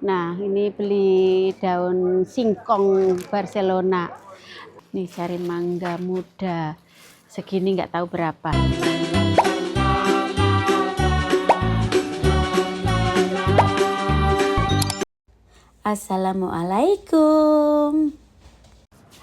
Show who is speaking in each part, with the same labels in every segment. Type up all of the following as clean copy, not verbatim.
Speaker 1: Nah, ini beli daun singkong Barcelona. Nih cari mangga muda. Segini nggak tahu berapa. Assalamualaikum.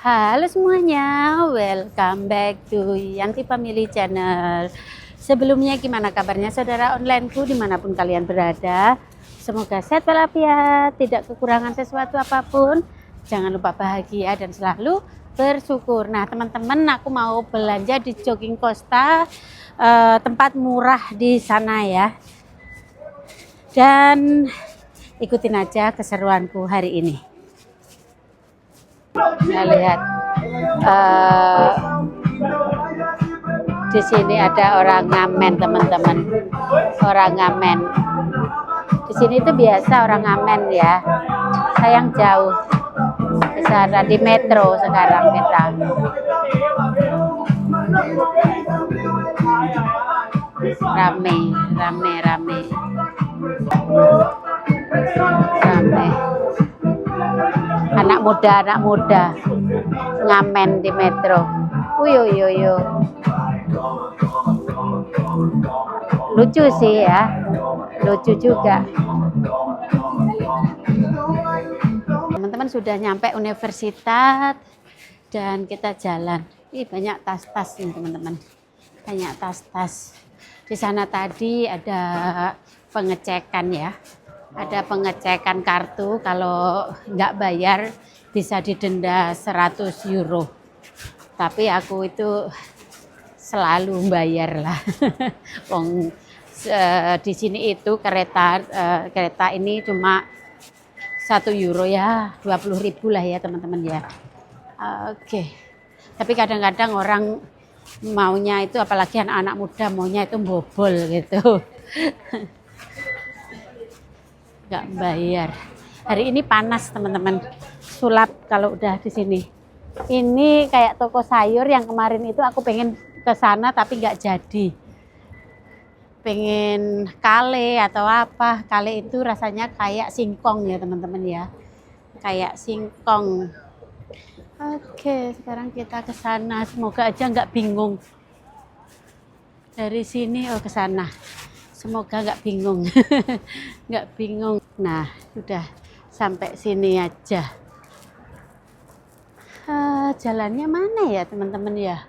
Speaker 1: Halo semuanya, welcome back to Yanti Family Channel. Sebelumnya gimana kabarnya saudara onlineku dimanapun kalian berada? Semoga sehat walafiat, tidak kekurangan sesuatu apapun. Jangan lupa bahagia dan selalu bersyukur. Nah teman-teman, aku mau belanja di Jogging Costa, tempat murah di sana ya. Dan ikutin aja keseruanku hari ini. Nah, lihat di sini ada orang ngamen teman-teman, orang ngamen. Di sini itu biasa orang ngamen ya. Sayang jauh. Di sana di metro sekarang kita. Rame. Anak muda ngamen di metro. Uyo. Lucu sih ya, lucu juga. Teman-teman sudah nyampe universitas dan kita jalan. Ih, banyak tas-tas nih teman-teman, banyak tas-tas. Di sana tadi ada pengecekan ya. Ada pengecekan kartu, kalau nggak bayar bisa didenda 100 euro. Tapi aku itu selalu bayar lah. Di sini itu kereta ini cuma 1 euro ya, 20.000 lah ya teman-teman ya. Oke. Tapi kadang-kadang orang maunya itu, apalagi anak-anak muda maunya itu bobol gitu. Nggak bayar. Hari ini panas teman-teman, sulap kalau udah di sini. Ini kayak toko sayur yang kemarin itu aku pengen ke sana tapi nggak jadi. Pengen kale atau apa. Kale itu rasanya kayak singkong ya teman-teman ya. Kayak singkong. Oke, sekarang kita ke sana. Semoga aja nggak bingung. Dari sini ke sana. Semoga nggak bingung. Nggak bingung. Nah, sudah sampai sini aja. Jalannya mana ya teman-teman ya?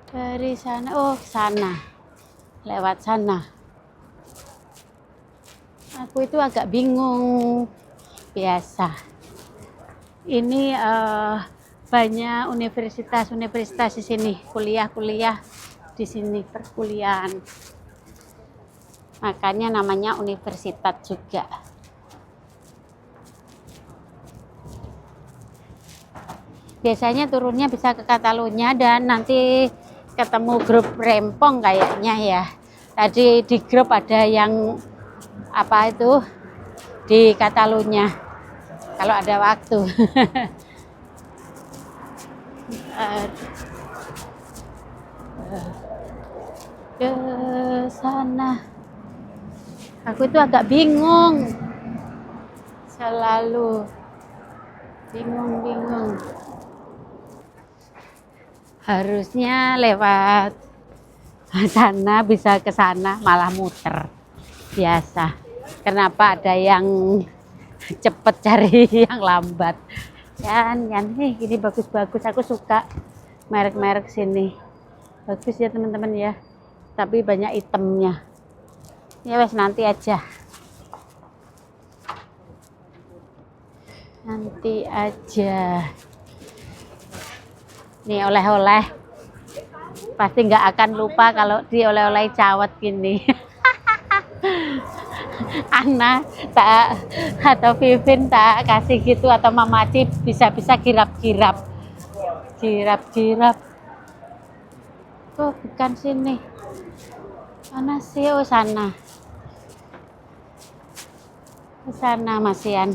Speaker 1: Dari sana, ke sana. Lewat sana. Aku itu agak bingung. Biasa. Ini banyak universitas di sini. Kuliah di sini, perkuliahan. Makanya namanya universitas juga. Biasanya turunnya bisa ke Catalunya dan nanti ketemu grup Rempong kayaknya ya. Tadi di grup ada yang apa itu di Catalunya. Kalau ada waktu. Ke sana. Aku itu agak bingung. Selalu bingung. Harusnya lewat sana, bisa ke sana malah muter. Biasa. Kenapa ada yang cepet cari yang lambat? Yan, gini bagus-bagus. Aku suka merek-merek sini. Bagus ya teman-teman ya. Tapi banyak itemnya. Ya wes, nanti aja. Nih oleh-oleh. Pasti nggak akan lupa kalau di oleh-oleh cawet gini. Ana tak atau Vivin tak kasih gitu, atau Mama Cip bisa-bisa kirap-kirap. Oh, bukan sini. Mana sih? Oh, sana. Sana masian.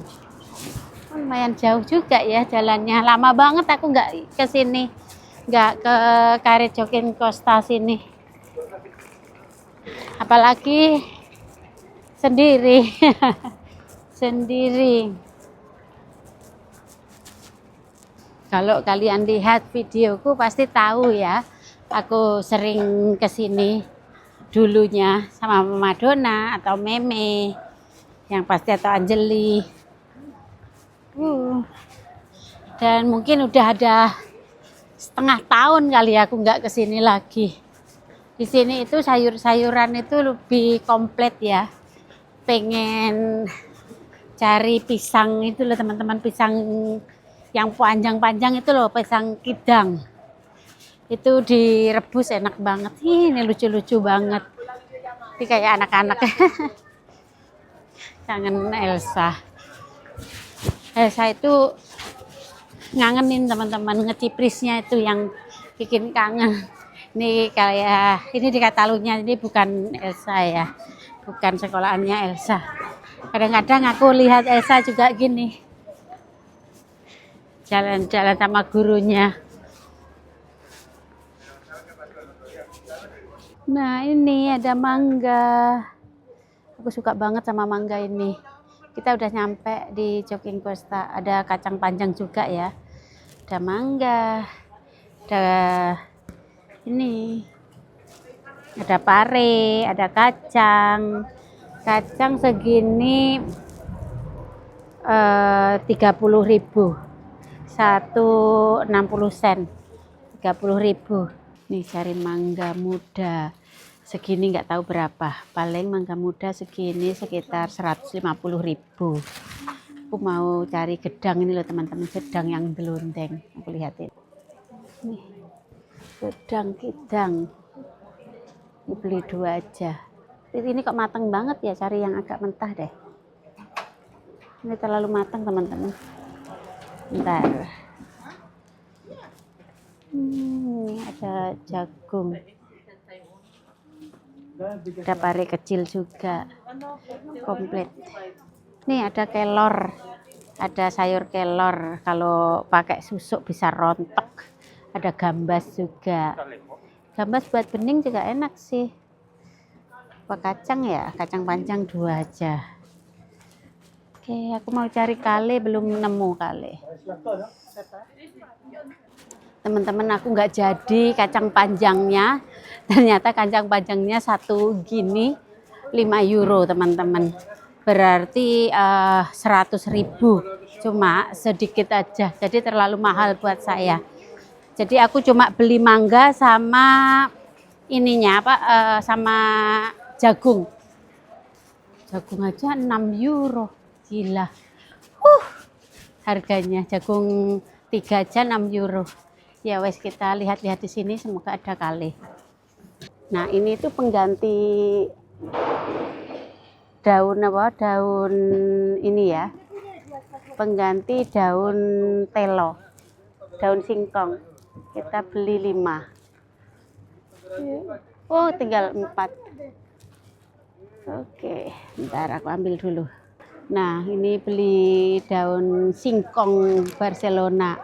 Speaker 1: Lumayan jauh juga ya jalannya. Lama banget aku nggak ke sini. Nggak ke Karet Jogging Costa sini. Apalagi sendiri. sendiri. Kalau kalian lihat videoku pasti tahu ya, aku sering kesini dulunya sama Madonna atau Meme, yang pasti atau Anjeli. Dan mungkin udah ada setengah tahun kali aku nggak kesini lagi. Di sini itu sayur-sayuran itu lebih komplit ya. Pengen cari pisang itu loh teman-teman, pisang yang panjang-panjang itu loh, pisang kidang. Itu direbus enak banget. Ini lucu-lucu banget. Ini kayak anak-anak. Kangen Elsa. Elsa itu ngangenin teman-teman, ngeciprisnya itu yang bikin kangen. Ini kayak ini di Catalunya, ini bukan Elsa ya. Bukan sekolahannya Elsa. Kadang-kadang aku lihat Elsa juga gini. Jalan-jalan sama gurunya. Nah, ini ada mangga. Aku suka banget sama mangga ini. Kita udah nyampe di Jogging Costa. Ada kacang panjang juga ya. Ada mangga. Ada ini. Ada pare, ada kacang. Kacang segini 30.000. 1,60 sen, 30.000. Nih cari mangga muda segini nggak tahu berapa, paling mangga muda segini sekitar 150.000. Aku mau cari gedang ini loh teman-teman, gedang yang gelundeng. Aku lihatin nih, gedang kidang ini beli 2 aja. Ini kok matang banget ya, cari yang agak mentah deh. Ini terlalu matang teman-teman. Bentar. Ini ada jagung. Ada pare kecil juga. Komplit. Nih ada kelor. Ada sayur kelor. Kalau pakai susuk bisa rontok. Ada gambas juga. Gambas buat bening juga enak sih. Apa kacang ya? Kacang panjang 2 aja. Oke, aku mau cari kale, belum nemu kale. Teman-teman, aku nggak jadi kacang panjangnya. Ternyata kacang panjangnya satu gini 5 euro teman-teman. Berarti 100.000. Cuma sedikit aja. Jadi terlalu mahal buat saya. Jadi aku cuma beli mangga sama ininya sama jagung. Jagung aja 6 euro. Gila. Harganya jagung 3 aja 6 euro. Ya wes, kita lihat-lihat di sini, semoga ada kali. Nah, ini tuh pengganti daun daun ini ya. Pengganti daun telo. Daun singkong. Kita beli 5. Oh, tinggal 4. Oke, bentar aku ambil dulu. Nah, ini beli daun singkong Barcelona.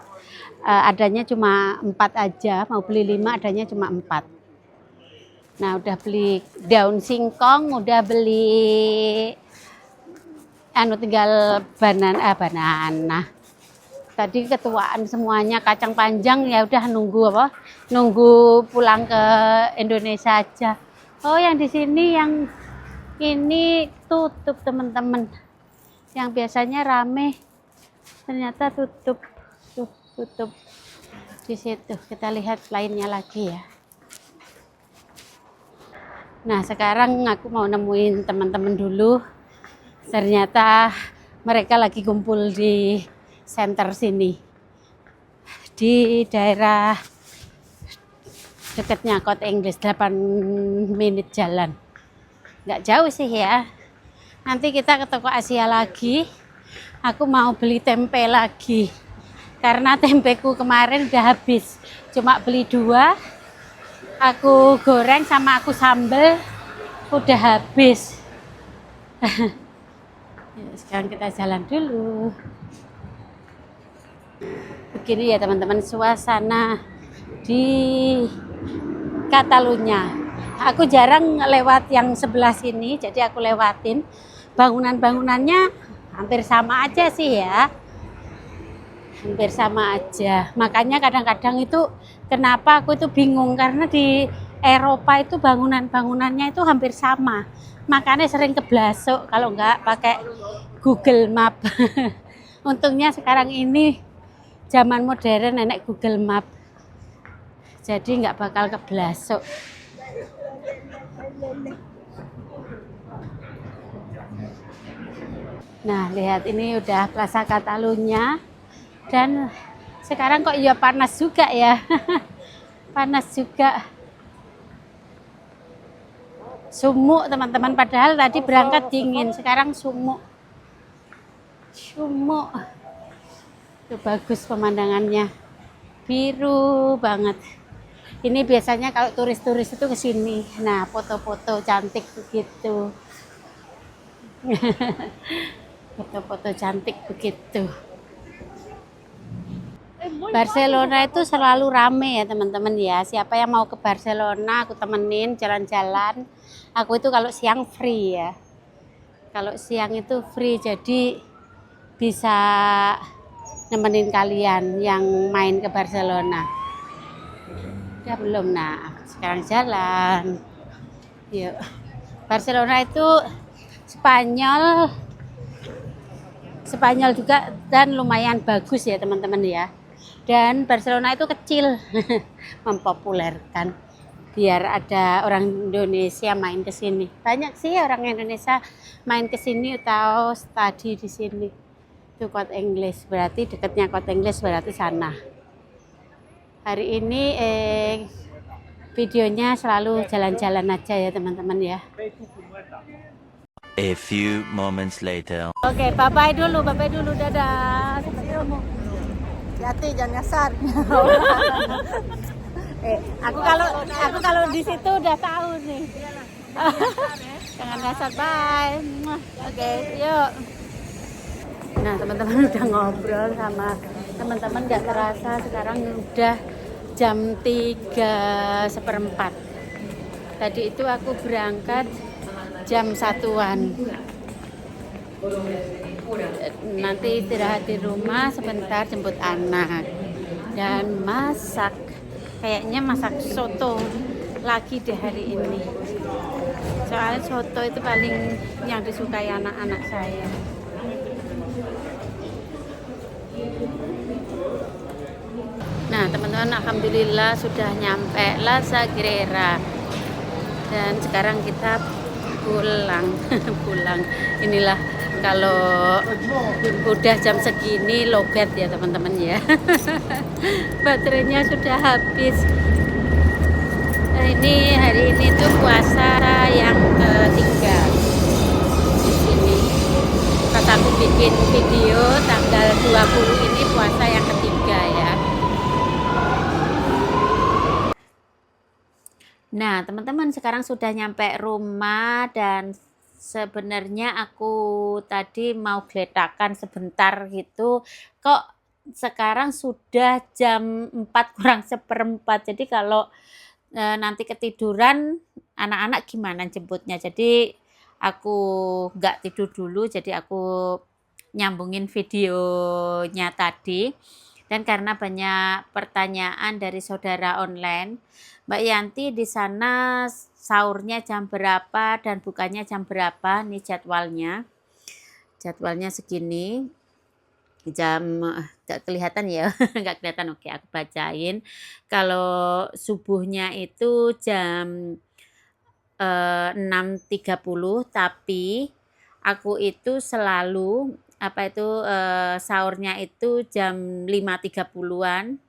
Speaker 1: Adanya cuma 4 aja, mau beli 5 adanya cuma 4. Nah, udah beli daun singkong, udah beli tinggal banana. Tadi ketuaan semuanya, kacang panjang ya udah nunggu pulang ke Indonesia aja. Oh, yang di sini yang ini tutup teman-teman. Yang biasanya rame ternyata tutup di situ. Kita lihat lainnya lagi ya. Nah, sekarang aku mau nemuin teman-teman dulu. Ternyata mereka lagi kumpul di center sini, di daerah dekatnya Kota Inggris, 8 menit jalan. Nggak jauh sih ya. Nanti kita ke toko Asia lagi. Aku mau beli tempe lagi. Karena tempeku kemarin udah habis. Cuma beli 2. Aku goreng sama aku sambel. Udah habis. Sekarang kita jalan dulu. Begini ya teman-teman, suasana di Catalunya. Aku jarang lewat yang sebelah sini, jadi aku lewatin. Bangunan-bangunannya Hampir sama aja sih ya. Hampir sama aja. Makanya kadang-kadang itu kenapa aku itu bingung karena di Eropa itu bangunan-bangunannya itu hampir sama. Makanya sering keblasok kalau nggak pakai Google Map. Untungnya sekarang ini zaman modern nenek Google Map. Jadi nggak bakal keblasok. Nah, lihat ini udah Plaza Catalunya dan sekarang kok ya panas juga ya. Panas juga. Sumuk teman-teman, padahal tadi berangkat dingin, sekarang sumuk. Sumuk. Itu bagus pemandangannya. Biru banget. Ini biasanya kalau turis-turis itu ke sini. Nah, foto-foto cantik begitu. Foto-foto cantik begitu. Barcelona itu selalu rame ya teman-teman ya. Siapa yang mau ke Barcelona aku temenin jalan-jalan. Aku itu kalau siang free ya. Kalau siang itu free, jadi bisa nemenin kalian yang main ke Barcelona. Udah belum? Nah, sekarang jalan. Yuk. Barcelona itu Spanyol juga dan lumayan bagus ya teman-teman ya. Dan Barcelona itu kecil, mempopulerkan biar ada orang Indonesia main ke sini. Banyak sih orang Indonesia main ke sini atau studi di sini. Itu Kota Inggris, berarti dekatnya Kota Inggris berarti sana. Hari ini videonya selalu jalan-jalan aja ya teman-teman ya.
Speaker 2: A few moments later.
Speaker 1: Oke, bye-bye dulu, dadah. Sampai ketemu.
Speaker 3: Hati jangan nyasar.
Speaker 1: Aku kalau di situ udah tahu nih. Jangan nyasar, bye. Oke, yuk. Nah, teman-teman udah ngobrol sama teman-teman, nggak terasa sekarang udah jam 3:15. Tadi itu aku berangkat jam 1-an. Nanti istirahat di rumah sebentar, jemput anak dan masak. Kayaknya masak soto lagi di hari ini. Soalnya soto itu paling yang disukai anak-anak saya. Nah teman-teman, alhamdulillah sudah nyampe La Sagrera dan sekarang kita pulang. Inilah kalau udah jam segini lowbat ya teman-teman ya. Baterainya sudah habis. Nah, ini hari ini tuh puasa yang ketiga di sini. Pas aku bikin video tanggal 20 ini puasa yang ketiga ya. Nah teman-teman, sekarang sudah nyampe rumah dan sebenarnya aku tadi mau geledakan sebentar gitu, kok sekarang sudah jam 4:45. Jadi kalau nanti ketiduran anak-anak gimana jemputnya, jadi aku nggak tidur dulu, jadi aku nyambungin videonya tadi. Dan karena banyak pertanyaan dari saudara online, Mbak Yanti di sana sahurnya jam berapa dan bukanya jam berapa? Nih jadwalnya. Jadwalnya segini. Jam nggak kelihatan ya, nggak kelihatan. Oke, aku bacain. Kalau subuhnya itu jam 6:30, tapi aku itu selalu sahurnya itu jam 5:30-an.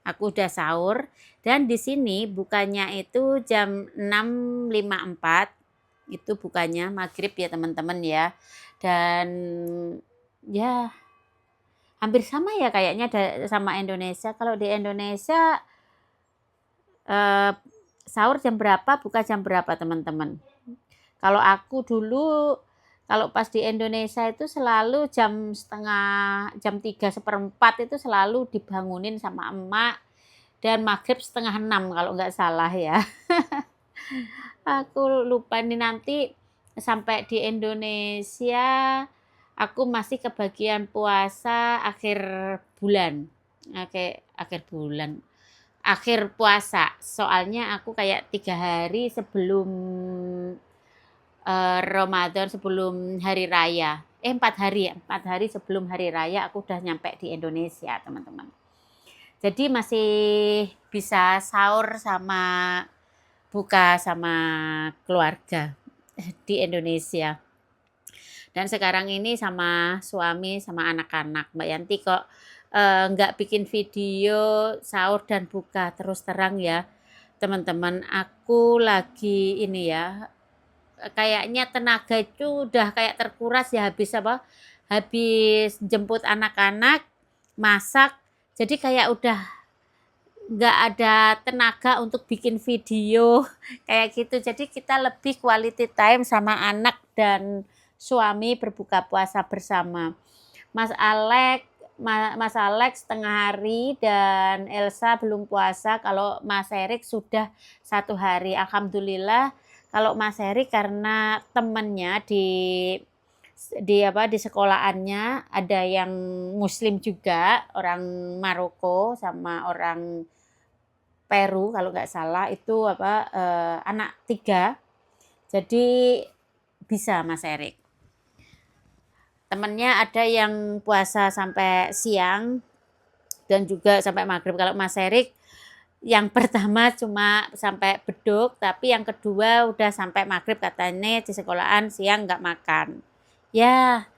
Speaker 1: Aku udah sahur dan di sini bukannya itu jam 6:54. Itu bukannya maghrib ya teman-teman ya. Dan ya hampir sama ya kayaknya sama Indonesia. Kalau di Indonesia sahur jam berapa, buka jam berapa teman-teman? Kalau aku dulu kalau pas di Indonesia itu selalu jam 3:15 itu selalu dibangunin sama emak, dan maghrib 5:30 kalau nggak salah ya. Aku lupa nih, nanti sampai di Indonesia aku masih kebagian puasa akhir bulan. Akhir puasa. Soalnya aku kayak 3 hari sebelum Ramadan, sebelum hari raya. 4 hari sebelum hari raya aku udah nyampe di Indonesia, teman-teman. Jadi masih bisa sahur sama buka sama keluarga di Indonesia. Dan sekarang ini sama suami sama anak-anak. Mbak Yanti kok nggak bikin video sahur dan buka, terus terang ya teman-teman, aku lagi ini ya, kayaknya tenaga itu udah kayak terkuras ya, habis jemput anak-anak, masak, jadi kayak udah nggak ada tenaga untuk bikin video kayak gitu. Jadi kita lebih quality time sama anak dan suami berbuka puasa bersama. Mas Alex setengah hari dan Elsa belum puasa. Kalau Mas Erik sudah 1 hari. Alhamdulillah. Kalau Mas Erik karena temennya di sekolahannya ada yang Muslim juga, orang Maroko sama orang Peru kalau nggak salah, itu anak 3. Jadi bisa Mas Erik. Temennya ada yang puasa sampai siang dan juga sampai maghrib. Kalau Mas Erik yang pertama cuma sampai beduk, tapi yang kedua udah sampai maghrib, katanya di sekolahan siang nggak makan. Ya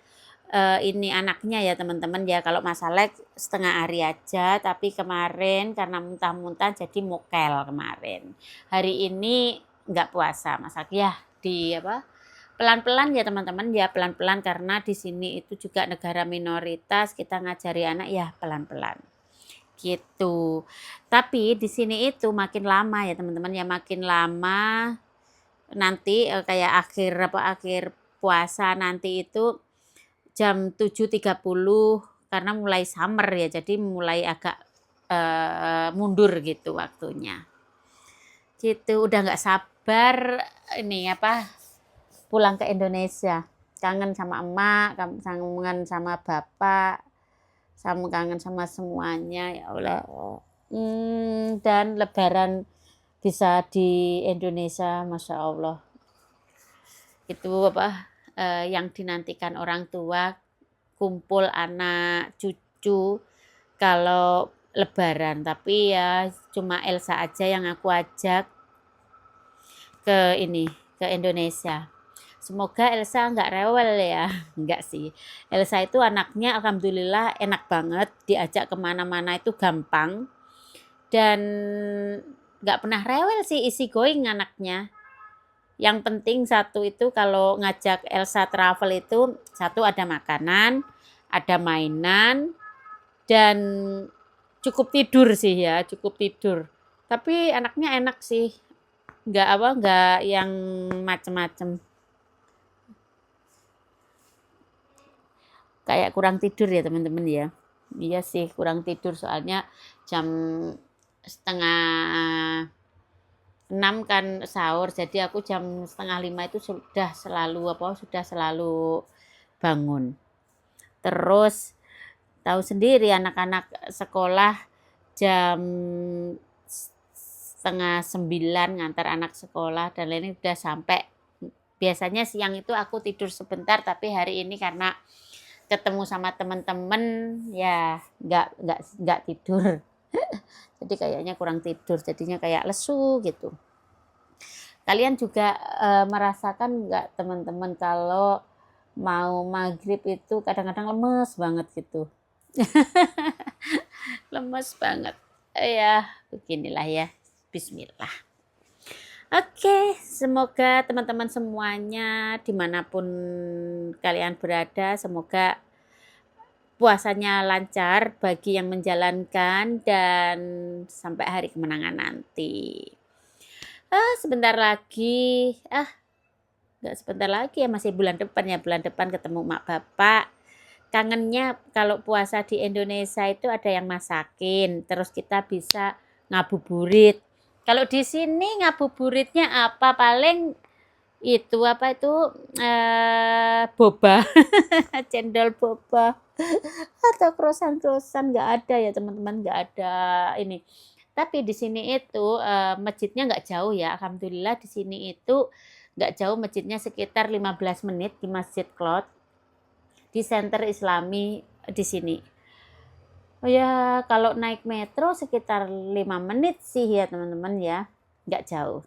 Speaker 1: ini anaknya ya teman-teman ya. Kalau Mas Alex setengah hari aja, tapi kemarin karena muntah-muntah jadi mokel kemarin. Hari ini nggak puasa Mas Alex ya, pelan-pelan ya teman-teman ya, pelan-pelan karena di sini itu juga negara minoritas, kita ngajari anak ya pelan-pelan gitu. Tapi di sini itu makin lama ya teman-teman ya, makin lama nanti kayak akhir puasa nanti itu jam 7.30 karena mulai summer ya, jadi mulai agak mundur gitu waktunya. Gitu, udah nggak sabar ini pulang ke Indonesia. Kangen sama emak, kangen sama bapak, kangen sama semuanya ya Allah. Dan lebaran bisa di Indonesia, Masya Allah. Itu yang dinantikan orang tua, kumpul anak cucu kalau lebaran. Tapi ya cuma Elsa aja yang aku ajak ke Indonesia. Semoga Elsa nggak rewel ya. Enggak sih. Elsa itu anaknya alhamdulillah enak banget. Diajak kemana-mana itu gampang. Dan nggak pernah rewel sih, easy going anaknya. Yang penting satu itu kalau ngajak Elsa travel itu, satu ada makanan, ada mainan, dan cukup tidur sih ya, cukup tidur. Tapi anaknya enak sih. Nggak yang macem-macem. Kayak kurang tidur ya teman-teman ya. Iya sih kurang tidur, soalnya jam 4:30 kan sahur, jadi aku jam 4:30 itu sudah selalu bangun. Terus tahu sendiri anak-anak sekolah jam 8:30 ngantar anak sekolah, dan ini udah sampai. Biasanya siang itu aku tidur sebentar, tapi hari ini karena ketemu sama teman-teman ya nggak tidur. Jadi kayaknya kurang tidur, jadinya kayak lesu gitu. Kalian juga merasakan nggak teman-teman kalau mau maghrib itu kadang-kadang lemes banget gitu. Lemes banget ya, beginilah ya. Bismillah. Oke, semoga teman-teman semuanya dimanapun kalian berada, semoga puasanya lancar bagi yang menjalankan dan sampai hari kemenangan nanti. Sebentar lagi, nggak sebentar lagi ya, masih bulan depan ya, bulan depan ketemu mak bapak. Kangennya kalau puasa di Indonesia itu ada yang masakin, terus kita bisa ngabuburit. Kalau di sini ngabuburitnya apa? Paling itu apa itu boba, cendol boba atau krosan-krosan nggak ada ya teman-teman, nggak ada ini. Tapi di sini itu masjidnya nggak jauh ya, alhamdulillah di sini itu nggak jauh masjidnya, sekitar 15 menit di Masjid Cloud di Center Islami di sini. Oh ya, kalau naik metro sekitar 5 menit sih ya teman-teman ya, nggak jauh.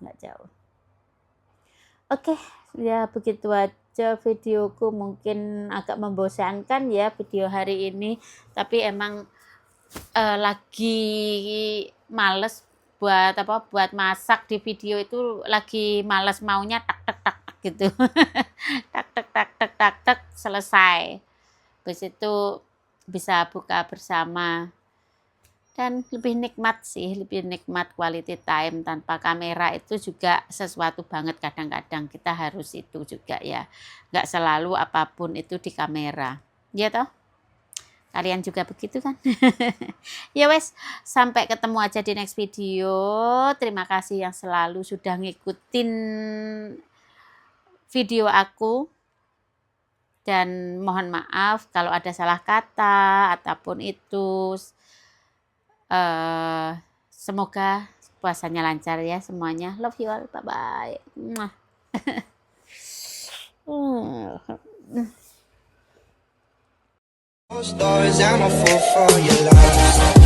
Speaker 1: Oke, ya begitu aja videoku, mungkin agak membosankan ya video hari ini, tapi emang lagi males buat masak di video itu, lagi males, maunya tak tak tak tak gitu. tak selesai. Habis itu bisa buka bersama dan lebih nikmat quality time tanpa kamera. Itu juga sesuatu banget, kadang-kadang kita harus itu juga ya, nggak selalu apapun itu di kamera ya toh, kalian juga begitu kan? Ya wes, sampai ketemu aja di next video. Terima kasih yang selalu sudah ngikutin video aku, dan mohon maaf kalau ada salah kata ataupun itu. Semoga puasanya lancar ya semuanya. Love you all, bye bye.
Speaker 4: Stars, I'm a fool for your love.